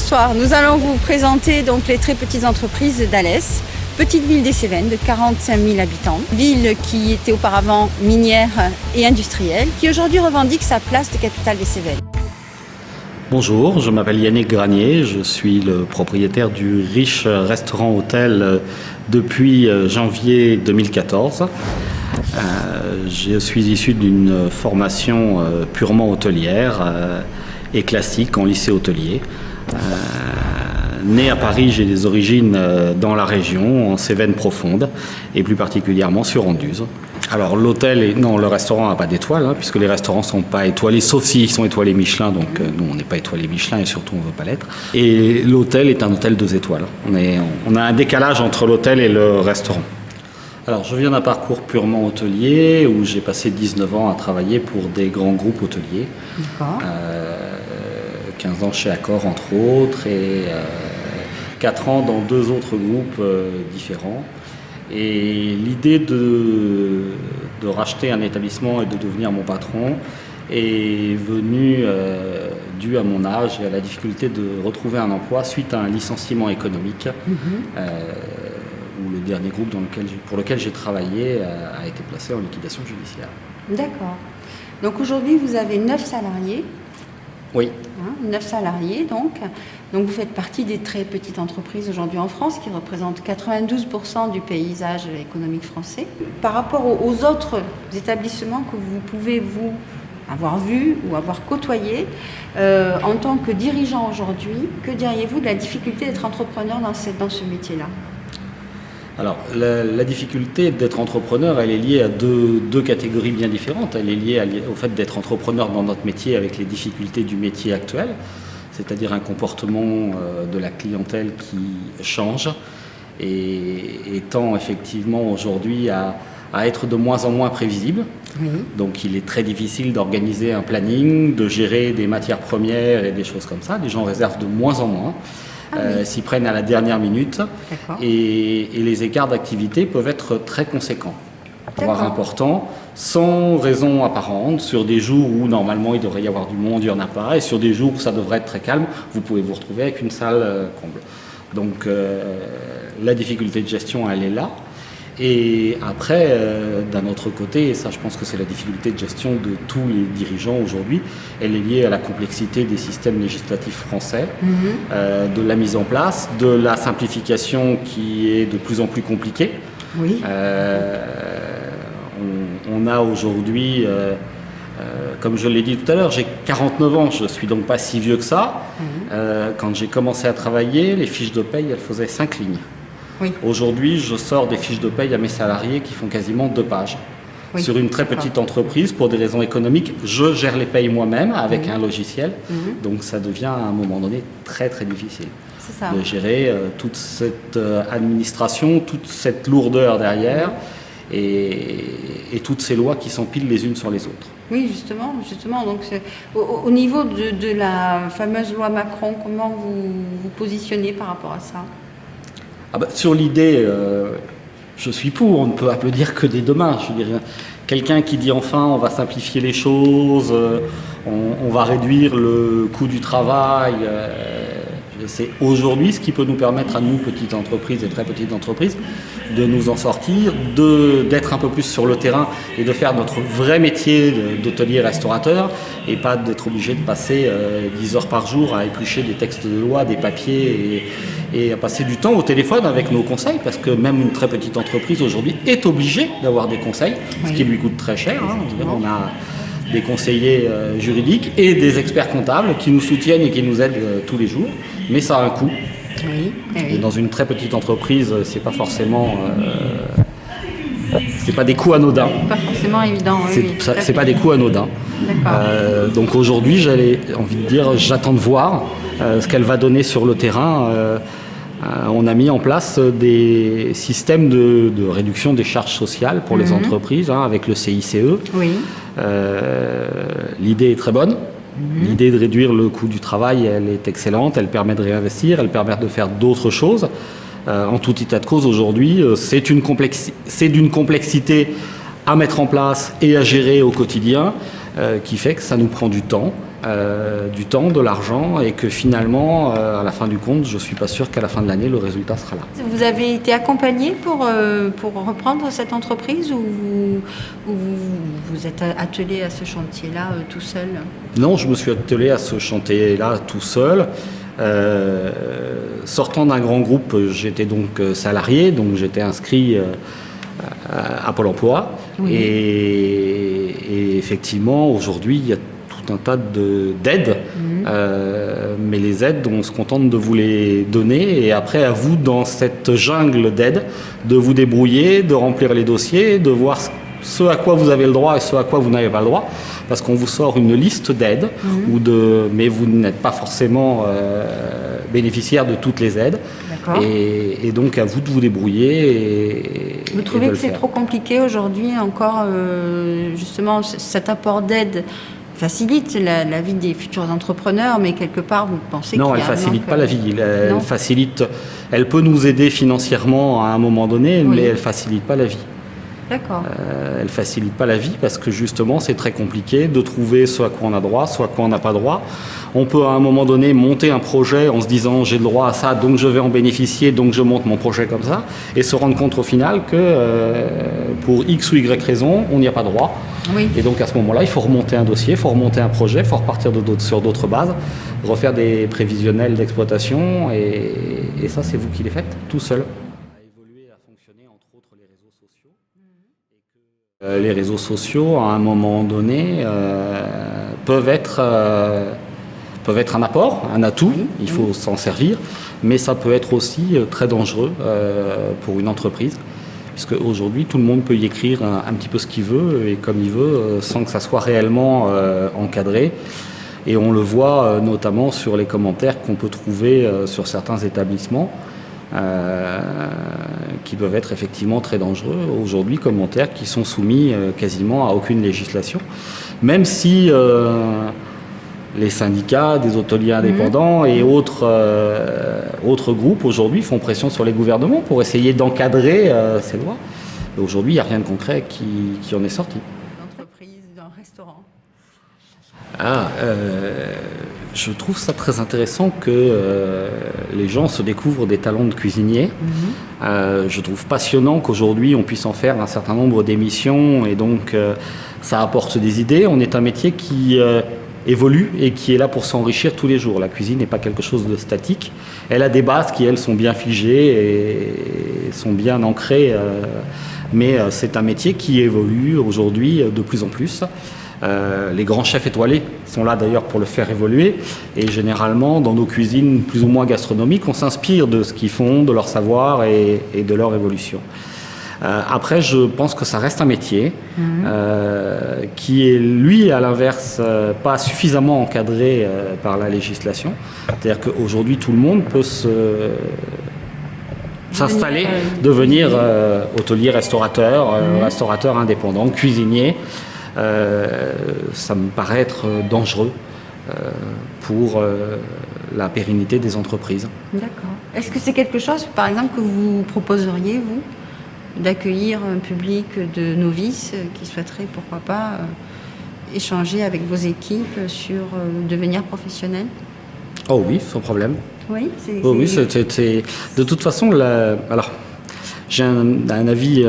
Bonsoir, nous allons vous présenter donc les très petites entreprises d'Alès, petite ville des Cévennes de 45 000 habitants, ville qui était auparavant minière et industrielle, qui aujourd'hui revendique sa place de capitale des Cévennes. Bonjour, je m'appelle Yannick Granier, je suis le propriétaire du riche restaurant-hôtel depuis janvier 2014. Je suis issu d'une formation purement hôtelière et classique en lycée hôtelier. Né à Paris, j'ai des origines dans la région, en Cévennes profonde, et plus particulièrement sur Anduze. Alors le restaurant n'a pas d'étoiles, puisque les restaurants ne sont pas étoilés, sauf s'ils sont étoilés Michelin, donc nous on n'est pas étoilé Michelin et surtout on ne veut pas l'être. Et l'hôtel est un hôtel 2 étoiles. On a un décalage entre l'hôtel et le restaurant. Alors je viens d'un parcours purement hôtelier, où j'ai passé 19 ans à travailler pour des grands groupes hôteliers. D'accord. 15 ans chez Accor entre autres, et 4 ans dans 2 autres groupes différents. Et l'idée de racheter un établissement et de devenir mon patron est venue due à mon âge et à la difficulté de retrouver un emploi suite à un licenciement économique, où le dernier groupe pour lequel j'ai travaillé a été placé en liquidation judiciaire. D'accord. Donc aujourd'hui vous avez 9 salariés. Oui. 9 salariés donc. Donc vous faites partie des très petites entreprises aujourd'hui en France qui représentent 92% du paysage économique français. Par rapport aux autres établissements que vous pouvez avoir vus ou avoir côtoyés, en tant que dirigeant aujourd'hui, que diriez-vous de la difficulté d'être entrepreneur dans ce métier-là ? Alors, la difficulté d'être entrepreneur, elle est liée à deux catégories bien différentes. Elle est liée au fait d'être entrepreneur dans notre métier avec les difficultés du métier actuel, c'est-à-dire un comportement de la clientèle qui change et tend effectivement aujourd'hui à être de moins en moins prévisible. Oui. Donc il est très difficile d'organiser un planning, de gérer des matières premières et des choses comme ça. Les gens réservent de moins en moins. S'y prennent à la dernière minute et les écarts d'activité peuvent être très conséquents, voire importants, sans raison apparente. Sur des jours où normalement il devrait y avoir du monde, il n'y en a pas, et sur des jours où ça devrait être très calme, vous pouvez vous retrouver avec une salle comble. Donc la difficulté de gestion, elle est là. Et après, d'un autre côté, et ça je pense que c'est la difficulté de gestion de tous les dirigeants aujourd'hui, elle est liée à la complexité des systèmes législatifs français, de la mise en place, de la simplification qui est de plus en plus compliquée. Oui. On a aujourd'hui, comme je l'ai dit tout à l'heure, j'ai 49 ans, je ne suis donc pas si vieux que ça. Quand j'ai commencé à travailler, les fiches de paye, elles faisaient 5 lignes. Oui. Aujourd'hui, je sors des fiches de paye à mes salariés qui font quasiment 2 pages. Oui. Sur une très petite entreprise, pour des raisons économiques, je gère les payes moi-même avec un logiciel. Donc ça devient à un moment donné très très difficile de gérer toute cette administration, toute cette lourdeur derrière et toutes ces lois qui s'empilent les unes sur les autres. Oui, justement. Donc, au niveau de la fameuse loi Macron, comment vous vous positionnez par rapport à ça ? Sur l'idée, je suis pour, on ne peut applaudir que des dommages. Je veux dire, quelqu'un qui dit enfin on va simplifier les choses, on va réduire le coût du travail, c'est aujourd'hui ce qui peut nous permettre à nous, petites entreprises et très petites entreprises, de nous en sortir, d'être un peu plus sur le terrain et de faire notre vrai métier d'hôtelier-restaurateur et pas d'être obligé de passer 10 heures par jour à éplucher des textes de loi, des papiers et à passer du temps au téléphone avec nos conseils, parce que même une très petite entreprise aujourd'hui est obligée d'avoir des conseils, ce qui lui coûte très cher. On a des conseillers juridiques et des experts comptables qui nous soutiennent et qui nous aident tous les jours, mais ça a un coût. Oui. Et dans une très petite entreprise, c'est pas forcément, c'est pas des coûts anodins. Pas forcément évident. C'est pas des coûts anodins. Donc aujourd'hui, j'avais envie de dire, j'attends de voir ce qu'elle va donner sur le terrain. On a mis en place des systèmes de réduction des charges sociales pour les entreprises, avec le CICE. Oui. L'idée est très bonne. L'idée de réduire le coût du travail, elle est excellente. Elle permet de réinvestir, elle permet de faire d'autres choses. En tout état de cause, aujourd'hui, c'est d'une complexité à mettre en place et à gérer au quotidien qui fait que ça nous prend du temps du temps, de l'argent, et que finalement, à la fin du compte, je ne suis pas sûr qu'à la fin de l'année, le résultat sera là. Vous avez été accompagné pour reprendre cette entreprise ou vous êtes attelé à ce chantier-là tout seul? Non, je me suis attelé à ce chantier-là tout seul. Sortant d'un grand groupe, j'étais donc salarié, donc j'étais inscrit à Pôle emploi. Oui. Et effectivement, aujourd'hui, il y a un tas d'aides, mais les aides, on se contente de vous les donner, et après à vous, dans cette jungle d'aides, de vous débrouiller, de remplir les dossiers, de voir ce à quoi vous avez le droit et ce à quoi vous n'avez pas le droit, parce qu'on vous sort une liste d'aides, mais vous n'êtes pas forcément bénéficiaire de toutes les aides, et donc à vous de vous débrouiller. Vous trouvez que c'est trop compliqué aujourd'hui encore, justement, cet apport d'aide facilite la vie des futurs entrepreneurs, mais quelque part, vous pensez qu'il y a... Non, elle ne facilite pas la vie. Elle peut nous aider financièrement à un moment donné, mais elle ne facilite pas la vie. D'accord. Elle ne facilite pas la vie parce que justement, c'est très compliqué de trouver ce à quoi on a droit, ce à quoi on n'a pas droit. On peut à un moment donné monter un projet en se disant j'ai le droit à ça, donc je vais en bénéficier, donc je monte mon projet comme ça, et se rendre compte au final que pour X ou Y raison, on n'y a pas droit. Oui. Et donc à ce moment-là, il faut remonter un dossier, il faut remonter un projet, il faut repartir sur d'autres bases, refaire des prévisionnels d'exploitation, et ça, c'est vous qui les faites tout seul. Les réseaux sociaux, à un moment donné, peuvent être un apport, un atout, il faut s'en servir, mais ça peut être aussi très dangereux pour une entreprise, puisque aujourd'hui tout le monde peut y écrire un petit peu ce qu'il veut et comme il veut, sans que ça soit réellement encadré. Et on le voit notamment sur les commentaires qu'on peut trouver sur certains établissements. Qui peuvent être effectivement très dangereux aujourd'hui, commentaires qui sont soumis quasiment à aucune législation, même si les syndicats des hôteliers indépendants et autres groupes aujourd'hui font pression sur les gouvernements pour essayer d'encadrer ces lois. Et aujourd'hui, il n'y a rien de concret qui en est sorti. L'entreprise d'un restaurant. Je trouve ça très intéressant que les gens se découvrent des talents de cuisinier. Je trouve passionnant qu'aujourd'hui on puisse en faire un certain nombre d'émissions et donc ça apporte des idées. On est un métier qui évolue et qui est là pour s'enrichir tous les jours. La cuisine n'est pas quelque chose de statique. Elle a des bases qui, elles, sont bien figées et sont bien ancrées, mais c'est un métier qui évolue aujourd'hui de plus en plus. Les grands chefs étoilés sont là d'ailleurs pour le faire évoluer, et généralement dans nos cuisines plus ou moins gastronomiques on s'inspire de ce qu'ils font, de leur savoir et de leur évolution. Après, je pense que ça reste un métier qui est, lui, à l'inverse, pas suffisamment encadré par la législation. C'est-à-dire qu'aujourd'hui tout le monde peut s'installer, devenir hôtelier, restaurateur, restaurateur indépendant, cuisinier. Ça me paraît être dangereux pour la pérennité des entreprises. D'accord. Est-ce que c'est quelque chose, par exemple, que vous proposeriez, vous, d'accueillir un public de novices qui souhaiteraient, pourquoi pas, échanger avec vos équipes sur devenir professionnel? Oh oui, sans problème. Oui, de toute façon, alors, j'ai un avis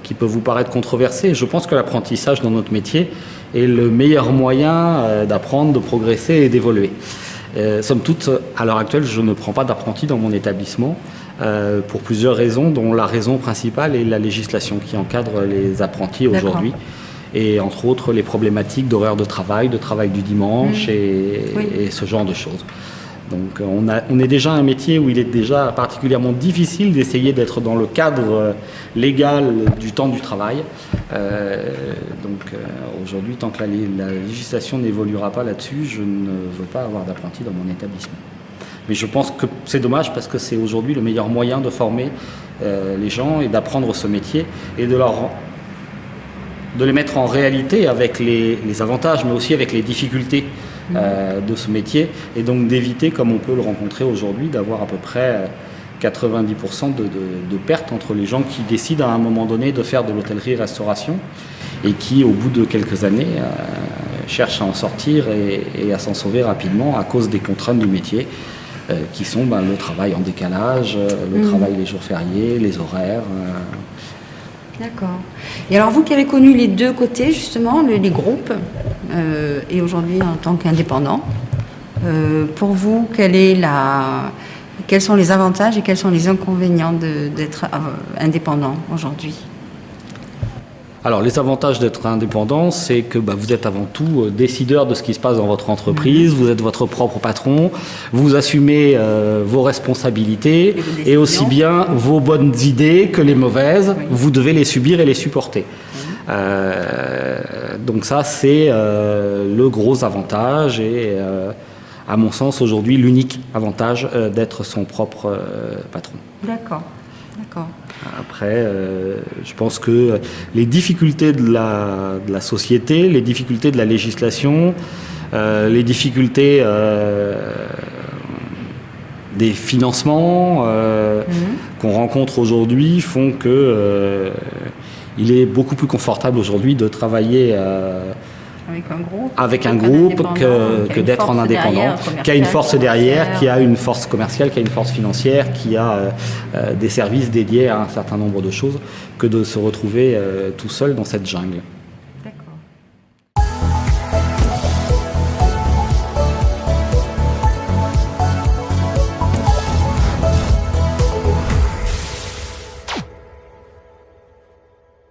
qui peut vous paraître controversé. Je pense que l'apprentissage dans notre métier est le meilleur moyen d'apprendre, de progresser et d'évoluer. Somme toute, à l'heure actuelle, je ne prends pas d'apprenti dans mon établissement pour plusieurs raisons, dont la raison principale est la législation qui encadre les apprentis aujourd'hui. Et entre autres, les problématiques d'horaire de travail du dimanche et ce genre de choses. Donc on est déjà un métier où il est déjà particulièrement difficile d'essayer d'être dans le cadre légal du temps du travail. Aujourd'hui, tant que la législation n'évoluera pas là-dessus, je ne veux pas avoir d'apprentis dans mon établissement. Mais je pense que c'est dommage parce que c'est aujourd'hui le meilleur moyen de former les gens et d'apprendre ce métier et de les mettre en réalité avec les avantages mais aussi avec les difficultés de ce métier, et donc d'éviter, comme on peut le rencontrer aujourd'hui, d'avoir à peu près 90% de pertes entre les gens qui décident à un moment donné de faire de l'hôtellerie-restauration et qui, au bout de quelques années, cherchent à en sortir et à s'en sauver rapidement à cause des contraintes du métier, qui sont le travail en décalage, le travail les jours fériés, les horaires. D'accord. Et alors vous qui avez connu les deux côtés, justement, les groupes, et aujourd'hui en tant qu'indépendant, pour vous, quels sont les avantages et quels sont les inconvénients d'être indépendant aujourd'hui? Alors, les avantages d'être indépendant, c'est que vous êtes avant tout décideur de ce qui se passe dans votre entreprise, vous êtes votre propre patron, vous assumez vos responsabilités et aussi bien vos bonnes idées que les mauvaises, vous devez les subir et les supporter. Donc ça, c'est le gros avantage et, à mon sens, aujourd'hui, l'unique avantage d'être son propre patron. D'accord, d'accord. Après, je pense que les difficultés de la société, les difficultés de la législation, les difficultés des financements qu'on rencontre aujourd'hui font que il est beaucoup plus confortable aujourd'hui de travailler avec un groupe que d'être en indépendant, qui a une force derrière, qui a une force commerciale, qui a une force financière, qui a des services dédiés à un certain nombre de choses, que de se retrouver tout seul dans cette jungle.